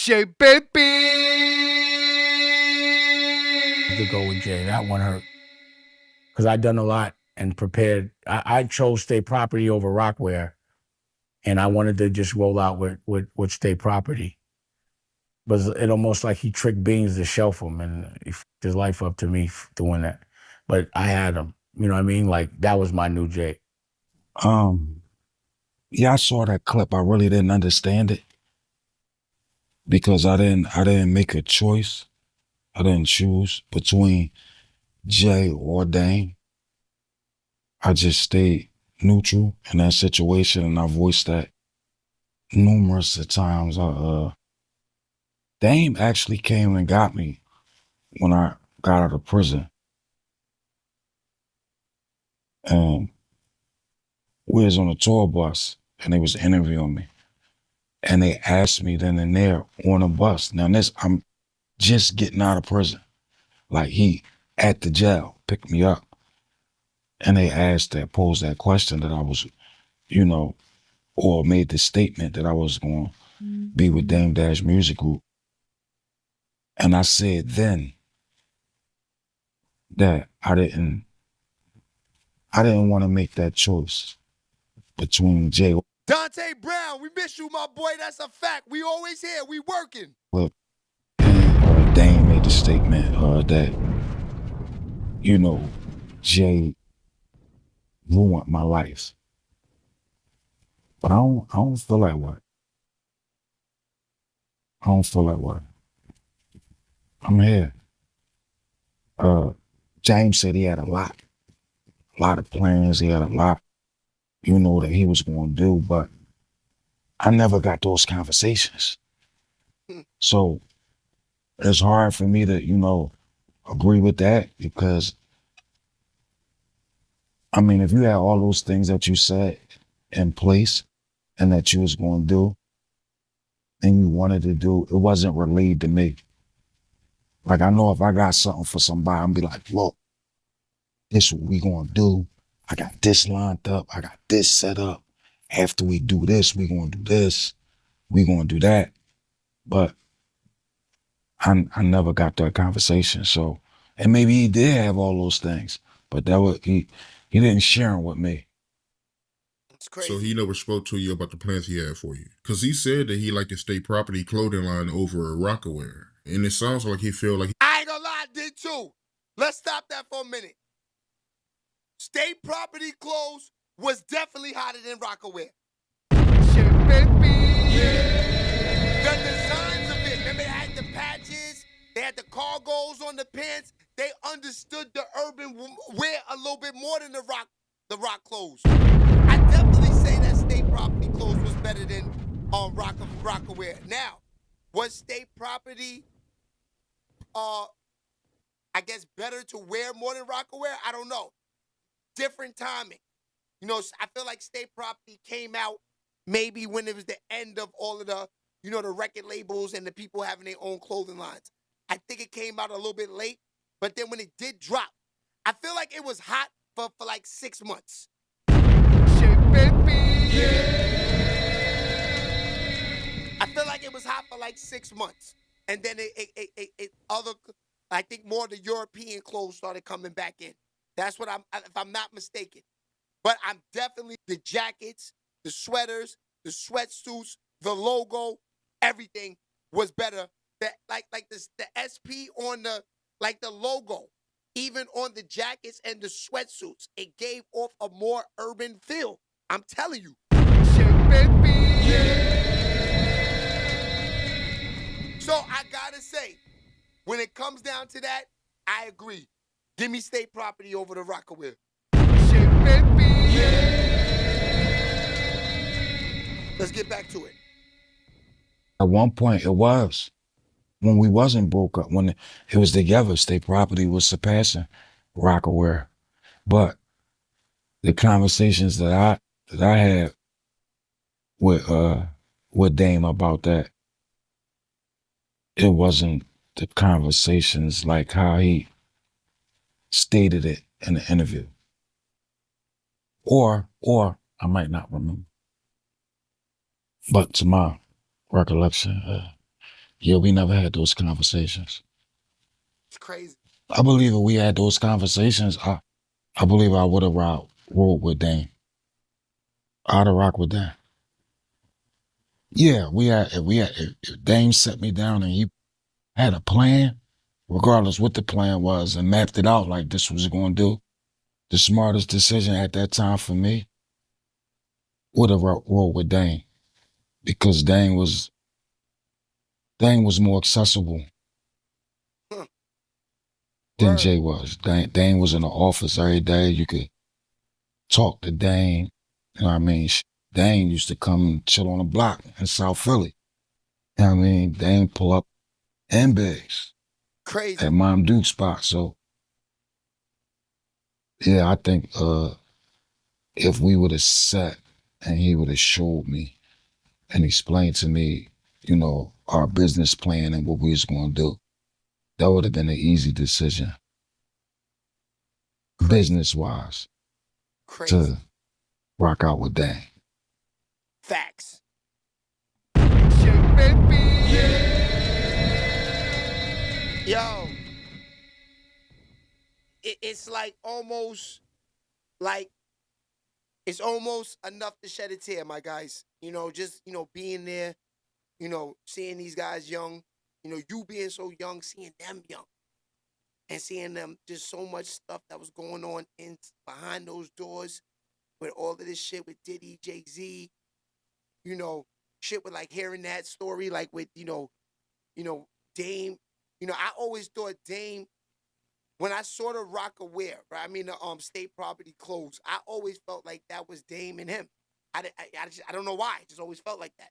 To go with Jay, that one hurt. Because I'd done a lot and prepared. I chose State Property over Rockware, and I wanted to just roll out with State Property. But it almost like he tricked Beans to shelf him, and he fucked his life up to me doing that. But I had him. You know what I mean? Like, that was my new Jay. Yeah, I saw that clip. I really didn't understand it because I didn't make a choice. I didn't choose between Jay or Dame. I just stayed neutral in that situation, and I voiced that numerous of times. Dame actually came and got me when I got out of prison. And we was on a tour bus and they was interviewing me. And they asked me then and there on a bus. Now I'm just getting out of prison. Like he at the jail picked me up. And they posed that question that I was, or made the statement that I was going to be with Dame Dash Music Group. And I said then that I didn't want to make that choice between Jay. Dante Brown, we miss you, my boy. That's a fact. We always here. We working. Look, and Dame made the statement that, Jay ruined my life. But I don't feel that way. I don't feel that way. I'm here. James said he had a lot of plans. He had a lot, that he was going to do, but I never got those conversations. So it's hard for me to, agree with that because, I mean, if you had all those things that you said in place and that you was going to do and you wanted to do, it wasn't relayed to me. Like, I know if I got something for somebody, I'm be like, look, this what we gonna do. I got this lined up. I got this set up. After we do this, we gonna do this. We gonna do that. But I never got that conversation. So, and maybe he did have all those things, but that was, he didn't share them with me. It's crazy. So he never spoke to you about the plans he had for you? Because he said that he liked the State Property clothing line over Rockaware. And it sounds like he felt like... I ain't gonna lie, I did too. Let's stop that for a minute. State Property clothes was definitely hotter than Rockaware. The designs of it, remember they had the patches, they had the cargos on the pants. They understood the urban wear a little bit more than the rock clothes. I definitely say that State Property clothes was better than Rockaware. Now, was State Property I guess better to wear more than Rockaware? I don't know. Different timing. I feel like State Property came out maybe when it was the end of all of the, the record labels and the people having their own clothing lines. I think it came out a little bit late, but then when it did drop, I feel like it was hot for like 6 months. I feel like it was hot for like 6 months. And then I think more of the European clothes started coming back in. That's what if I'm not mistaken. But I'm definitely, the jackets, the sweaters, the sweatsuits, the logo, everything was better. The SP on the logo, even on the jackets and the sweatsuits, it gave off a more urban feel. I'm telling you. So I gotta say, when it comes down to that, I agree. Give me State Property over the Rockaware. Let's get back to it. At one point, it was. When we wasn't broke up, when it was together, State Property was surpassing Rockaware. But the conversations that I had with Dame about that, it wasn't the conversations like how he stated it in the interview. Or I might not remember. But to my recollection, Yeah, we never had those conversations. It's crazy. I believe if we had those conversations, I believe I would have rolled with Dame. I'd have rocked with Dame. Yeah, if Dame set me down and he had a plan, regardless what the plan was, and mapped it out like this was going to do, the smartest decision at that time for me would have rolled with Dame, because Dame was more accessible Huh. than Word. Jay was. Dame was in the office every day. You could talk to Dame. You know what I mean? Dame used to come and chill on the block in South Philly. You know what I mean? Dame pull up and Biggs Crazy. at Mom Duke's spot. So yeah, I think if we would have sat and he would have showed me and explained to me, you know, our business plan and what we was going to do, that would have been an easy decision, business wise, Crazy. to rock out with Dame. Facts. SHEABABY. Yo. It's like almost like it's almost enough to shed a tear, my guys. You know, just, you know, being there, you know, seeing these guys young, you know, you being so young, seeing them young, and seeing them just so much stuff that was going on in behind those doors with all of this shit with Diddy, Jay-Z, you know, shit with like hearing that story, like with, you know, Dame. You know, I always thought Dame, when I saw the Rockaware, right? I mean the state property clothes, I always felt like that was Dame and him. I don't know why. I just always felt like that.